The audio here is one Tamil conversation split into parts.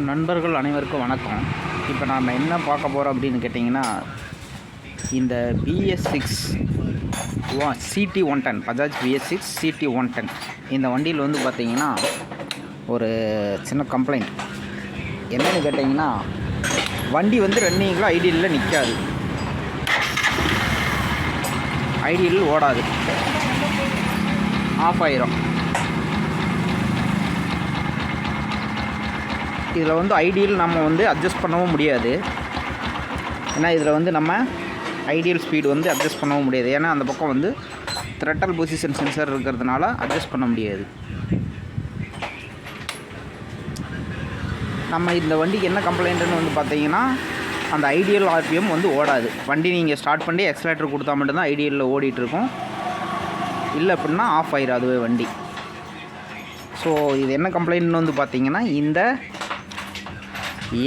நண்பர்கள் அனைவருக்கும் வணக்கம். இப்போ நாம் என்ன பார்க்க போகிறோம் அப்படின்னு கேட்டிங்கன்னா, இந்த BS6 CT110 Bajaj BS6 CT110 இந்த வண்டியில் வந்து பார்த்திங்கன்னா ஒரு சின்ன கம்ப்ளைண்ட் என்னென்னு கேட்டிங்கன்னா, வண்டி வந்து ரன்னிங்கில் ஐடியலில் நிற்காது, ஐடியல் ஓடாது, ஆஃப் ஆயிரும். இதில் வந்து ஐடியல் நம்ம வந்து அட்ஜஸ்ட் பண்ணவும் முடியாது. ஏன்னா இதில் வந்து நம்ம ஐடியல் ஸ்பீடு வந்து அட்ஜஸ்ட் பண்ணவும் முடியாது. ஏன்னா அந்த பக்கம் வந்து த்ரெட்டல் பொசிஷன் சென்சர் இருக்கிறதுனால அட்ஜஸ்ட் பண்ண முடியாது. நம்ம இந்த வண்டிக்கு என்ன கம்ப்ளைண்ட்டுன்னு வந்து பார்த்தீங்கன்னா, அந்த ஐடியல் ஆர்பிஎம் வந்து ஓடாது. வண்டி நீங்கள் ஸ்டார்ட் பண்ணி எக்ஸலேட்டர் கொடுத்தா மட்டும்தான் ஐடியலில் ஓடிட்டுருக்கும், இல்லை அப்படின்னா ஆஃப் ஆயிரும் அதுவே வண்டி. ஸோ இது என்ன கம்ப்ளைண்ட்னு வந்து பார்த்தீங்கன்னா, இந்த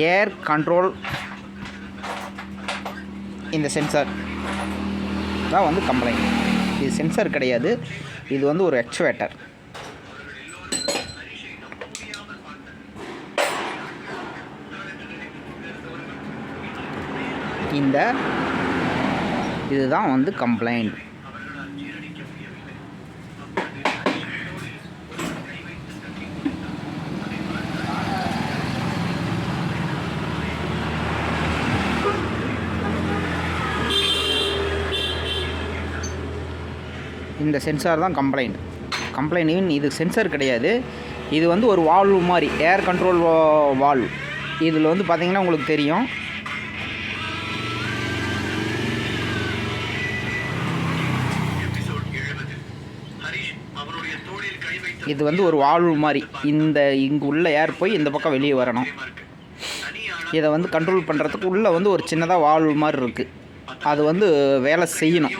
ஏர் கண்ட்ரோல் இந்த சென்சார் தான் வந்து கம்ப்ளைண்ட். இது சென்சார் கிடையாது, இது வந்து ஒரு ஆக்சுவேட்டர். இதுதான் வந்து கம்ப்ளைண்ட். இந்த சென்சார் தான் கம்ப்ளைண்ட் ஈவன் இது சென்சார் கிடையாது, இது வந்து ஒரு வால்வு மாதிரி, ஏர் கண்ட்ரோல் வால்வ். இதில் வந்து பார்த்திங்கன்னா உங்களுக்கு தெரியும், இது வந்து ஒரு வால்வு மாதிரி. இங்கே உள்ள ஏர் போய் இந்த பக்கம் வெளியே வரணும். இதை வந்து கண்ட்ரோல் பண்ணுறதுக்கு உள்ளே வந்து ஒரு சின்னதாக வால்வு மாதிரி இருக்குது. அது வந்து வேலை செய்யணும்.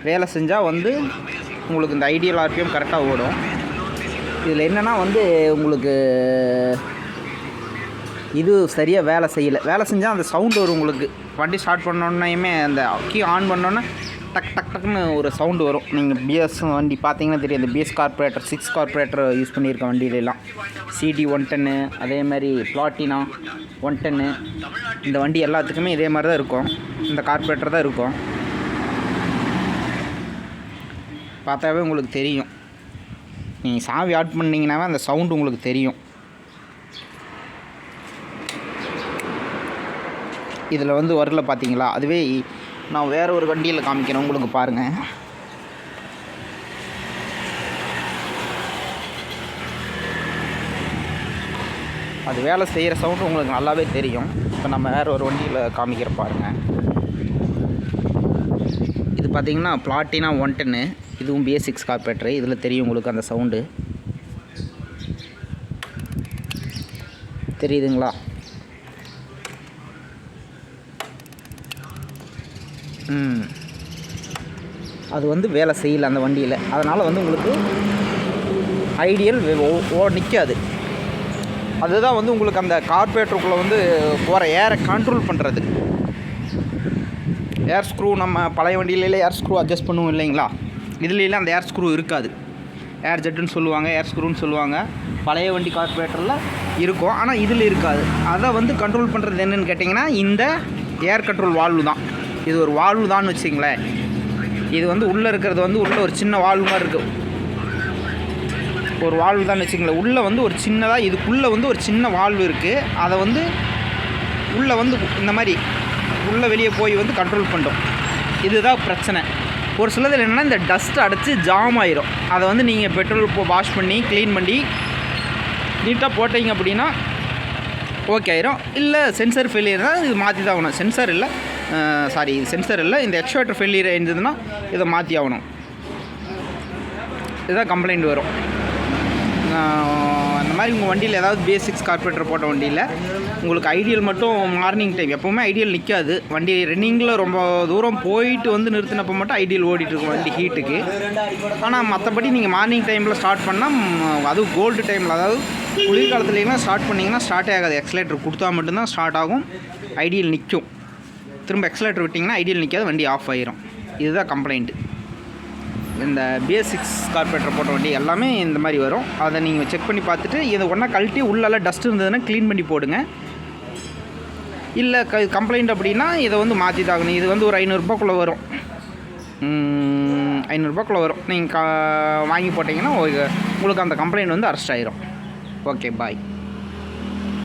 வேலை செஞ்சால் வந்து உங்களுக்கு இந்த ஐடியல் ஆர்பிஎம் கரெக்டாக ஓடும். இதில் என்னென்னா வந்து உங்களுக்கு இது சரியாக வேலை செஞ்சால் அந்த சவுண்டு வரும். உங்களுக்கு வண்டி ஸ்டார்ட் பண்ணோன்னையுமே அந்த கீ ஆன் பண்ணோன்னே டக் டக் டக்குன்னு ஒரு சவுண்டு வரும். நீங்கள் பிஎஸ் வண்டி பார்த்தீங்கன்னா தெரியும், இந்த பிஎஸ் கார்பரேட்டர் 6 கார்பரேட்டர் யூஸ் பண்ணியிருக்க வண்டியிலலாம் CD110, அதே மாதிரி பிளாட்டினா 110, இந்த வண்டி எல்லாத்துக்குமே இதே மாதிரி தான் இருக்கும், இந்த கார்பரேட்டர் தான் இருக்கும். பார்த்தாவே உங்களுக்கு தெரியும், நீங்கள் சாவி ஆட் பண்ணிங்கன்னாவே அந்த சவுண்டு உங்களுக்கு தெரியும். இதில் வந்து வரல பார்த்தீங்களா, அதுவே நான் வேறு ஒரு வண்டியில் காமிக்கிறேன் உங்களுக்கு பாருங்கள். அது வேலை செய்கிற சவுண்டு உங்களுக்கு நல்லாவே தெரியும். இப்போ நம்ம வேறு ஒரு வண்டியில் காமிக்கிற பாருங்கள். இது பார்த்திங்கன்னா பிளாட்டினா 110, இதுவும் BS6 கார்பரேட்டரு. இதில் தெரியும் உங்களுக்கு அந்த சவுண்டு தெரியுதுங்களா? அது வந்து வேலை செய்யலை அந்த வண்டியில். அதனால் வந்து உங்களுக்கு ஐடியல் நிற்காது. அதுதான் வந்து உங்களுக்கு அந்த கார்பரேட்டருக்குள்ளே வந்து போகிற ஏரை கண்ட்ரோல் பண்ணுறது. ஏர் ஸ்க்ரூ நம்ம பழைய வண்டியிலே ஏர் ஸ்க்ரூ அட்ஜஸ்ட் பண்ணுவோம் இல்லைங்களா, இதுலாம் அந்த ஏர் ஸ்க்ரூ இருக்காது. ஏர் ஜெட்டுன்னு சொல்லுவாங்க, ஏர் ஸ்க்ரூன்னு சொல்லுவாங்க. பழைய வண்டி கார்பரேட்டரில் இருக்கும், ஆனால் இதில் இருக்காது. அதை வந்து கண்ட்ரோல் பண்ணுறது என்னென்னு கேட்டிங்கன்னா, இந்த ஏர் கண்ட்ரோல் வால்வு தான். இது ஒரு வால்வு தான் வச்சுங்களேன். இது வந்து உள்ளே இருக்கிறது வந்து உள்ளே ஒரு சின்ன வால்வு மாதிரி இருக்குது, ஒரு வால்வு தான் வச்சுங்களேன். உள்ளே வந்து ஒரு சின்னதாக இதுக்குள்ளே வந்து ஒரு சின்ன வால்வு இருக்குது. அதை வந்து உள்ளே வந்து இந்த மாதிரி உள்ளே வெளியே போய் வந்து கண்ட்ரோல் பண்ணுறோம். இதுதான் பிரச்சனை. ஒரு சிலதில் என்னென்னா, இந்த டஸ்ட் அடைச்சி ஜாம் ஆயிரும். அதை வந்து நீங்கள் பெட்ரோல் வாஷ் பண்ணி க்ளீன் பண்ணி நீட்டாக போட்டிங்க அப்படின்னா ஓகே ஆயிரும். இல்லை சென்சர் ஃபெயிலியர்னால் இது மாற்றி தான் ஆகணும். சென்சர் இல்லை, இந்த ஆக்சுவேட்டர் ஃபெயிலியர் இருந்ததுன்னா இதை மாற்றி ஆகணும். இதுதான் கம்ப்ளைண்ட் வரும். அந்த மாதிரி உங்கள் வண்டியில் ஏதாவது BS6 கார்பரேட்டர் போட்ட வண்டியில் உங்களுக்கு ஐடியல் மட்டும் மார்னிங் டைம் எப்போவுமே ஐடியல் நிற்காது. வண்டி ரன்னிங்கில் ரொம்ப தூரம் போயிட்டு வந்து நிறுத்தினப்போ மட்டும் ஐடியல் ஓடிட்டுருக்கும் வண்டி ஹீட்டுக்கு. ஆனால் மற்றபடி நீங்கள் மார்னிங் டைமில் ஸ்டார்ட் பண்ணால், அதுவும் கோல்டு டைமில், அதாவது குளிர்காலத்துலேயும் ஸ்டார்ட் பண்ணிங்கன்னா ஸ்டார்ட்டே ஆகாது. எக்ஸலேட்டர் கொடுத்தா மட்டும்தான் ஸ்டார்ட் ஆகும், ஐடியல் நிற்கும். திரும்ப எக்ஸலேட்டர் விட்டிங்கன்னா ஐடியல் நிற்காது, வண்டி ஆஃப் ஆயிரும். இதுதான் கம்ப்ளைண்ட்டு. இந்த பேசிக்ஸ் கார்பரேட்டர் போட்ட வண்டி எல்லாமே இந்த மாதிரி வரும். அதை நீங்கள் செக் பண்ணி பார்த்துட்டு இதை ஒன்றா கழட்டி உள்ளெல்லாம் டஸ்ட் இருந்ததுன்னா க்ளீன் பண்ணி போடுங்க. இல்லை கம்ப்ளைண்ட் அப்படின்னா இதை வந்து மாற்றி தாகணும். இது வந்து ஒரு 500 ரூபாய்க்குள்ளே வரும். 500 ரூபாய்க்குள்ளே வரும். நீங்கள் வாங்கி போட்டிங்கன்னா உங்களுக்கு அந்த கம்ப்ளைண்ட் வந்து அரெஸ்ட் ஆயிரும். ஓகே, பாய்.